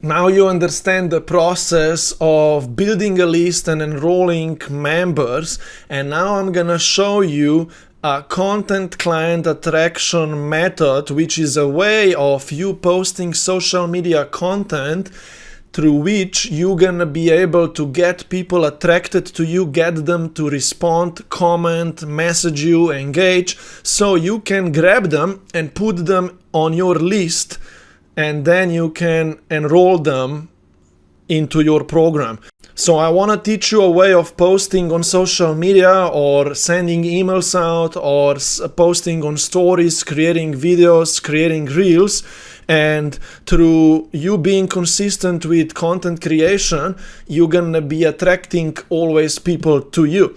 Now you understand the process of building a list and enrolling members, and now I'm gonna show you a content client attraction method, which is a way of you posting social media content through which you're gonna be able to get people attracted to you, get them to respond, comment, message you, engage, so you can grab them and put them on your list, and then you can enroll them into your program. So I want to teach you a way of posting on social media or sending emails out or posting on stories, creating videos, creating reels. And through you being consistent with content creation, you're going to be attracting always people to you.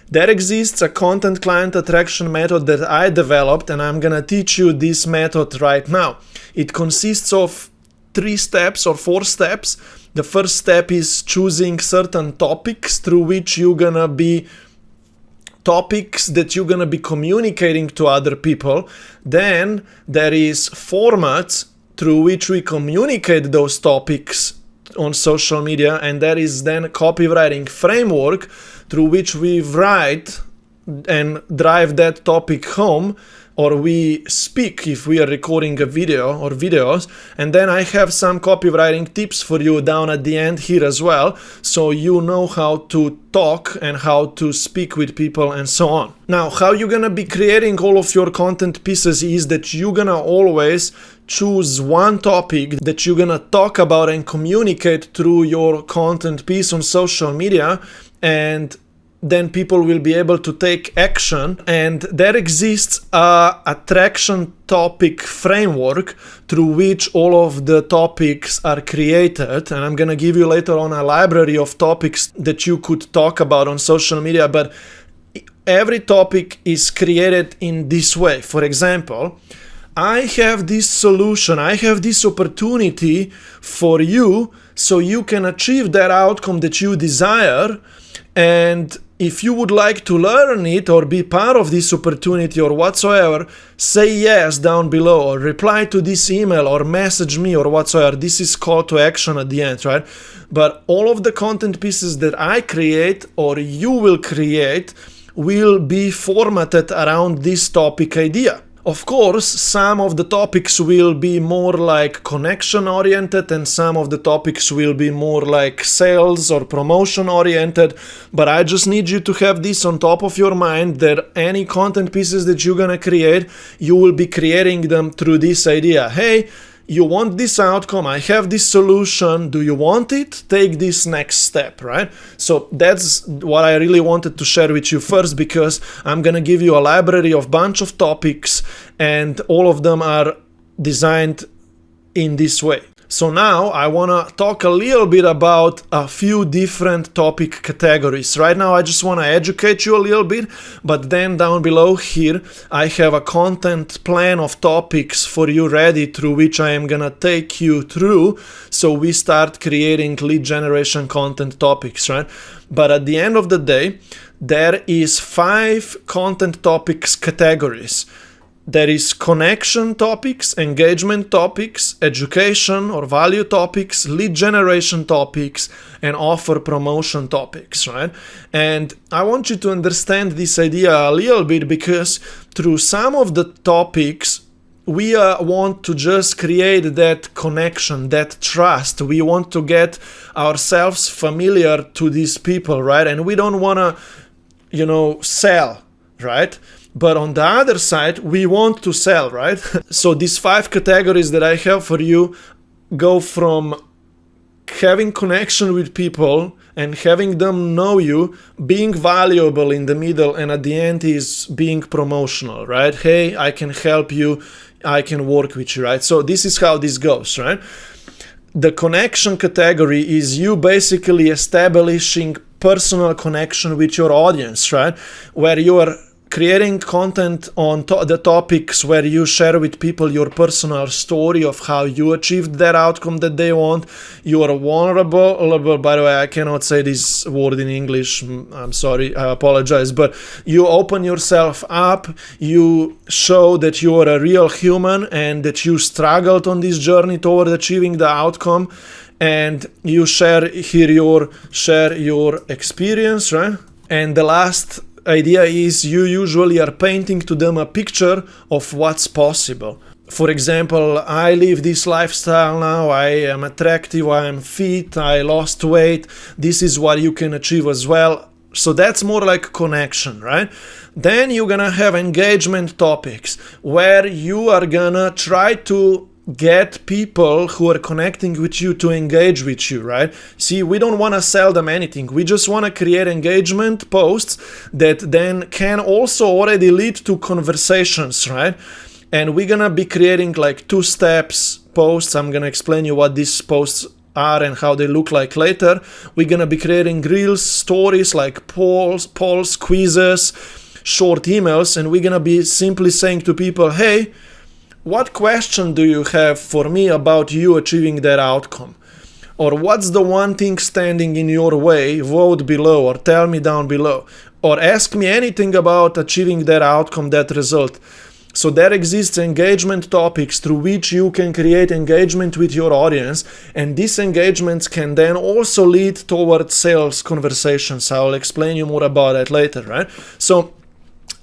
There exists a content client attraction method that I developed, and I'm gonna teach you this method right now. It consists of 3 steps or 4 steps. The first step is choosing certain topics through which you're gonna be communicating to other people. Then there is formats through which we communicate those topics on social media, and there is then a copywriting framework through which we write and drive that topic home, or we speak if we are recording a video or videos. And then I have some copywriting tips for you down at the end here as well, so you know how to talk and how to speak with people and so on. Now, how you're gonna be creating all of your content pieces is that you're gonna always choose one topic that you're gonna talk about and communicate through your content piece on social media, and then people will be able to take action. And there exists a attraction topic framework through which all of the topics are created, and I'm gonna give you later on a library of topics that you could talk about on social media, but every topic is created in this way. For example, I have this solution, I have this opportunity for you so you can achieve that outcome that you desire, and if you would like to learn it or be part of this opportunity or whatsoever, say yes down below or reply to this email or message me or whatsoever. This is call to action at the end, right? But all of the content pieces that I create or you will create will be formatted around this topic idea. Of course, some of the topics will be more like connection oriented and some of the topics will be more like sales or promotion oriented, but I just need you to have this on top of your mind that any content pieces that you're gonna create, you will be creating them through this idea. Hey, you want this outcome, I have this solution, do you want it? Take this next step, right? So that's what I really wanted to share with you first, because I'm gonna give you a library of bunch of topics and all of them are designed in this way. So now I want to talk a little bit about a few different topic categories. Right now I just want to educate you a little bit, but then down below here I have a content plan of topics for you ready through which I am gonna take you through, so we start creating lead generation content topics, right? But at the end of the day, there is 5 content topics categories. There is connection topics, engagement topics, education or value topics, lead generation topics, and offer promotion topics, right? And I want you to understand this idea a little bit, because through some of the topics, we want to just create that connection, that trust. We want to get ourselves familiar to these people, right? And we don't want to, sell, right? But on the other side, we want to sell, right? So these 5 categories that I have for you go from having connection with people and having them know you, being valuable in the middle, and at the end is being promotional, right? Hey, I can help you, I can work with you, right? So this is how this goes, right? The connection category is you basically establishing personal connection with your audience, right? Where you are creating content on the topics where you share with people your personal story of how you achieved that outcome that they want. You are vulnerable. By the way, I cannot say this word in English. I'm sorry. I apologize. But you open yourself up. You show that you are a real human and that you struggled on this journey toward achieving the outcome. and you share your experience, right? And the last idea is you usually are painting to them a picture of what's possible. For example, I live this lifestyle now, I am attractive, I am fit, I lost weight, this is what you can achieve as well. So that's more like connection, right? Then you're gonna have engagement topics where you are gonna try to get people who are connecting with you to engage with you, right? See, we don't want to sell them anything. We just want to create engagement posts that then can also already lead to conversations, right? And we're gonna be creating like 2 steps posts. I'm gonna explain you what these posts are and how they look like later. We're gonna be creating reels, stories like polls, quizzes, short emails, and we're gonna be simply saying to people, hey, what question do you have for me about you achieving that outcome? Or what's the one thing standing in your way? Vote below or tell me down below. Or ask me anything about achieving that outcome, that result. So there exists engagement topics through which you can create engagement with your audience, and these engagements can then also lead towards sales conversations. I'll explain you more about that later, right? So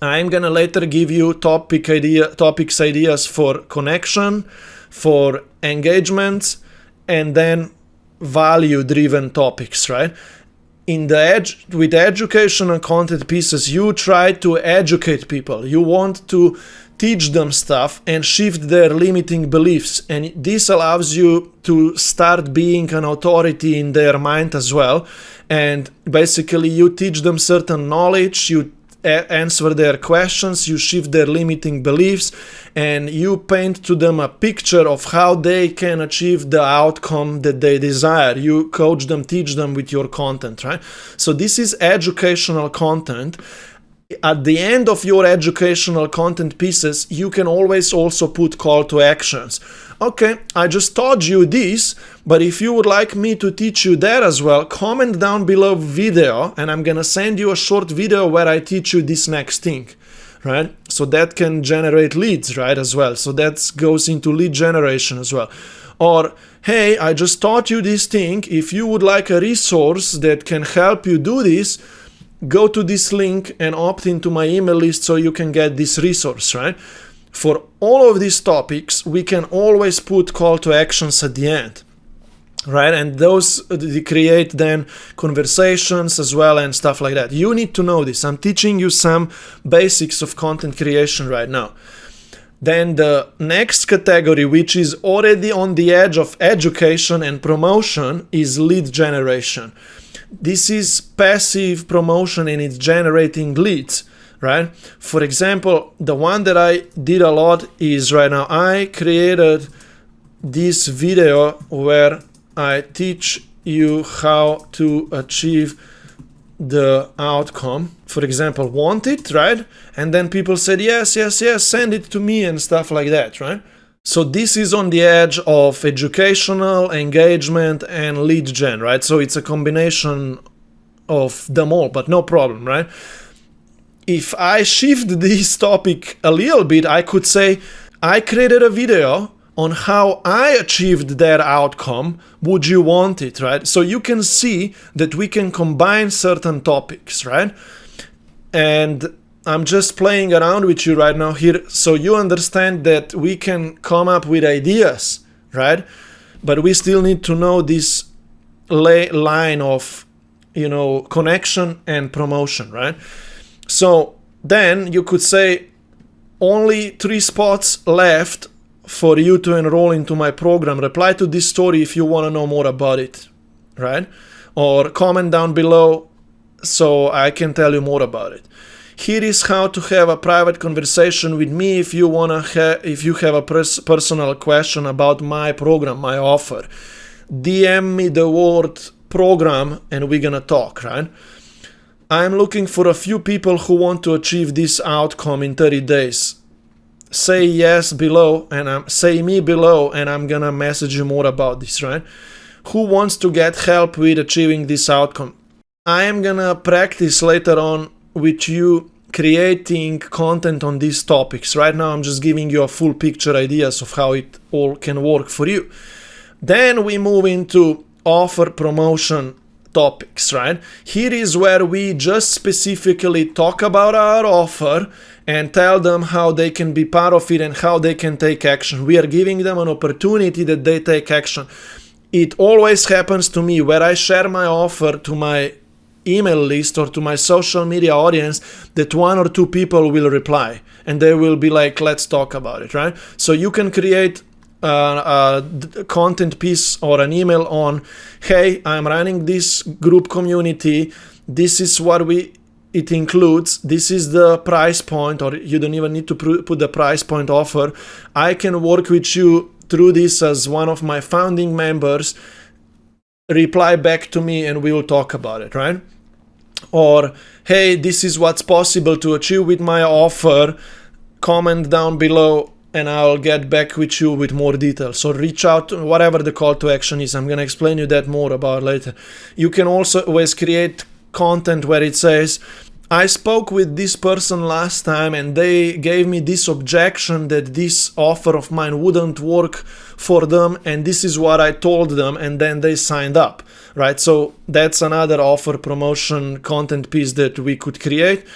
I'm gonna later give you topics ideas for connection, for engagements, and then value-driven topics, right? With educational content pieces, you try to educate people. You want to teach them stuff and shift their limiting beliefs, and this allows you to start being an authority in their mind as well. And basically you teach them certain knowledge, you answer their questions, you shift their limiting beliefs, and you paint to them a picture of how they can achieve the outcome that they desire. You coach them, teach them with your content, right? So this is educational content. At the end of your educational content pieces, you can always also put call to actions. Okay, I just taught you this, but if you would like me to teach you that as well, comment down below video, and I'm gonna send you a short video where I teach you this next thing, right? So that can generate leads, right, as well. So that goes into lead generation as well. Or, hey, I just taught you this thing. If you would like a resource that can help you do this, go to this link and opt into my email list so you can get this resource, right? For all of these topics, we can always put call to actions at the end, right? And those create then conversations as well and stuff like that. You need to know this. I'm teaching you some basics of content creation right now. Then the next category, which is already on the edge of education and promotion, is lead generation. This is passive promotion and it's generating leads, right? For example, the one that I did a lot is right now, I created this video where I teach you how to achieve the outcome. For example, want it, right? And then people said, yes, send it to me and stuff like that, right? So this is on the edge of educational, engagement, and lead gen, right? So it's a combination of them all, but no problem, right? If I shift this topic a little bit, I could say, I created a video on how I achieved that outcome. Would you want it, right? So you can see that we can combine certain topics, right? And I'm just playing around with you right now here so you understand that we can come up with ideas, right? But we still need to know this line of, connection and promotion, right? So then you could say only 3 spots left for you to enroll into my program. Reply to this story if you want to know more about it, right? Or comment down below so I can tell you more about it. Here is how to have a private conversation with me if you have a personal question about my program, my offer. DM me the word program and we're gonna talk, right? I'm looking for a few people who want to achieve this outcome in 30 days. Say yes below and say me below and I'm gonna message you more about this, right? Who wants to get help with achieving this outcome? I am gonna practice later on with you creating content on these topics. Right now I'm just giving you a full picture ideas of how it all can work for you. Then we move into offer promotion topics, right? Here is where we just specifically talk about our offer and tell them how they can be part of it and how they can take action. We are giving them an opportunity that they take action. It always happens to me where I share my offer to my email list or to my social media audience that 1 or 2 people will reply and they will be like, let's talk about it, right? So you can create a content piece or an email on, hey, I'm running this group community, this is what it includes, this is the price point, or you don't even need to put the price point offer. I can work with you through this as one of my founding members. Reply back to me and we will talk about it, right? Or, hey, this is what's possible to achieve with my offer. Comment down below and I'll get back with you with more details. So reach out to whatever the call to action is. I'm going to explain you that more about later. You can also always create content where it says, I spoke with this person last time and they gave me this objection that this offer of mine wouldn't work for them, and this is what I told them, and then they signed up, right? So that's another offer promotion content piece that we could create.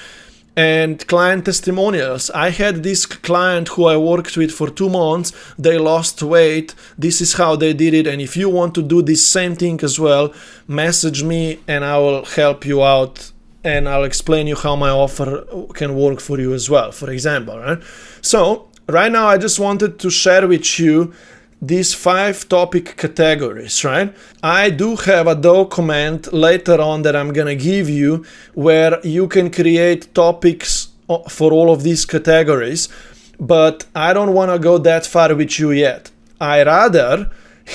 And client testimonials. I had this client who I worked with for 2 months. They lost weight. This is how they did it. And if you want to do this same thing as well, message me and I will help you out. And I'll explain you how my offer can work for you as well, for example, right? So right now I just wanted to share with you these 5 topic categories, right? I do have a document later on that I'm gonna give you where you can create topics for all of these categories, but I don't wanna go that far with you yet. I rather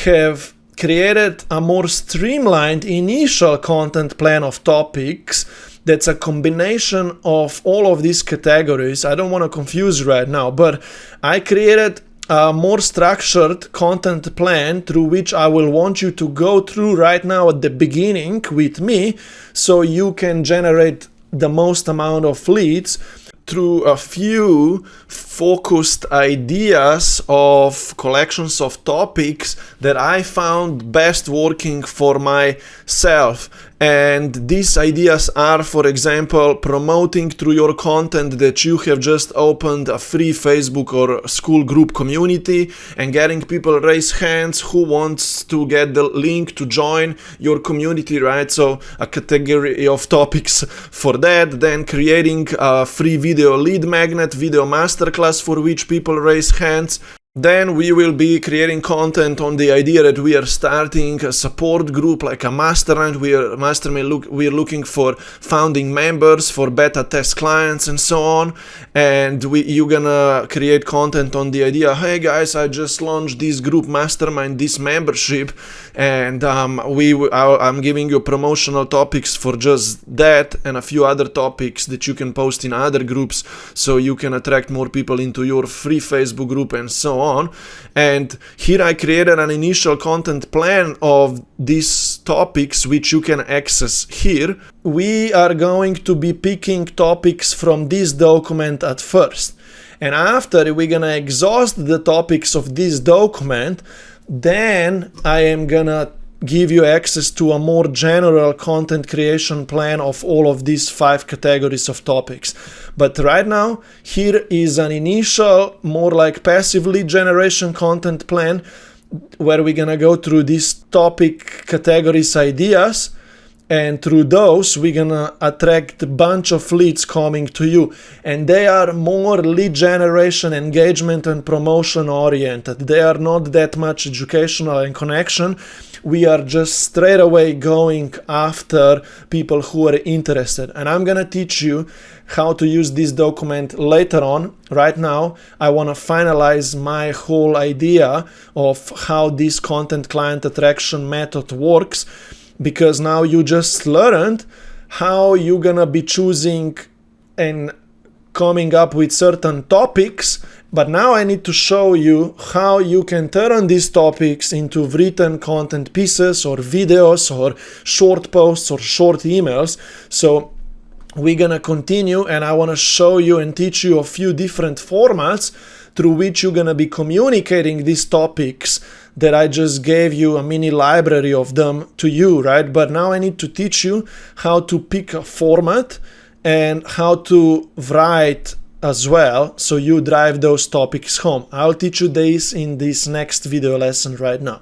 have created a more streamlined initial content plan of topics that's a combination of all of these categories. I don't wanna confuse right now, but I created a more structured content plan through which I will want you to go through right now at the beginning with me, so you can generate the most amount of leads through a few focused ideas of collections of topics that I found best working for myself. And these ideas are, for example, promoting through your content that you have just opened a free Facebook or school group community and getting people raise hands who wants to get the link to join your community, right? So a category of topics for that. Then creating a free video lead magnet, video masterclass for which people raise hands. Then we will be creating content on the idea that we are starting a support group, like a mastermind. We are looking for founding members, for beta test clients and so on. And you're gonna create content on the idea, hey guys, I just launched this group mastermind, this membership, and I'm giving you promotional topics for just that and a few other topics that you can post in other groups so you can attract more people into your free Facebook group and so on. And here I created an initial content plan of these topics which you can access here. We are going to be picking topics from this document at first, and after we're gonna exhaust the topics of this document, then I am gonna give you access to a more general content creation plan of all of these 5 categories of topics. But right now, here is an initial, more like passive lead generation content plan where we're gonna go through these topic categories ideas, and through those we're gonna attract a bunch of leads coming to you, and they are more lead generation, engagement and promotion oriented. They are not that much educational and connection. We are just straight away going after people who are interested, and I'm gonna teach you how to use this document later on. Right now I want to finalize my whole idea of how this content client attraction method works, because now you just learned how you're gonna be choosing and coming up with certain topics, but now I need to show you how you can turn these topics into written content pieces or videos or short posts or short emails. So we're gonna continue, and I want to show you and teach you a few different formats through which you're gonna be communicating these topics that I just gave you a mini library of them to you, right? But now I need to teach you how to pick a format and how to write as well, so you drive those topics home. I'll teach you this in this next video lesson right now.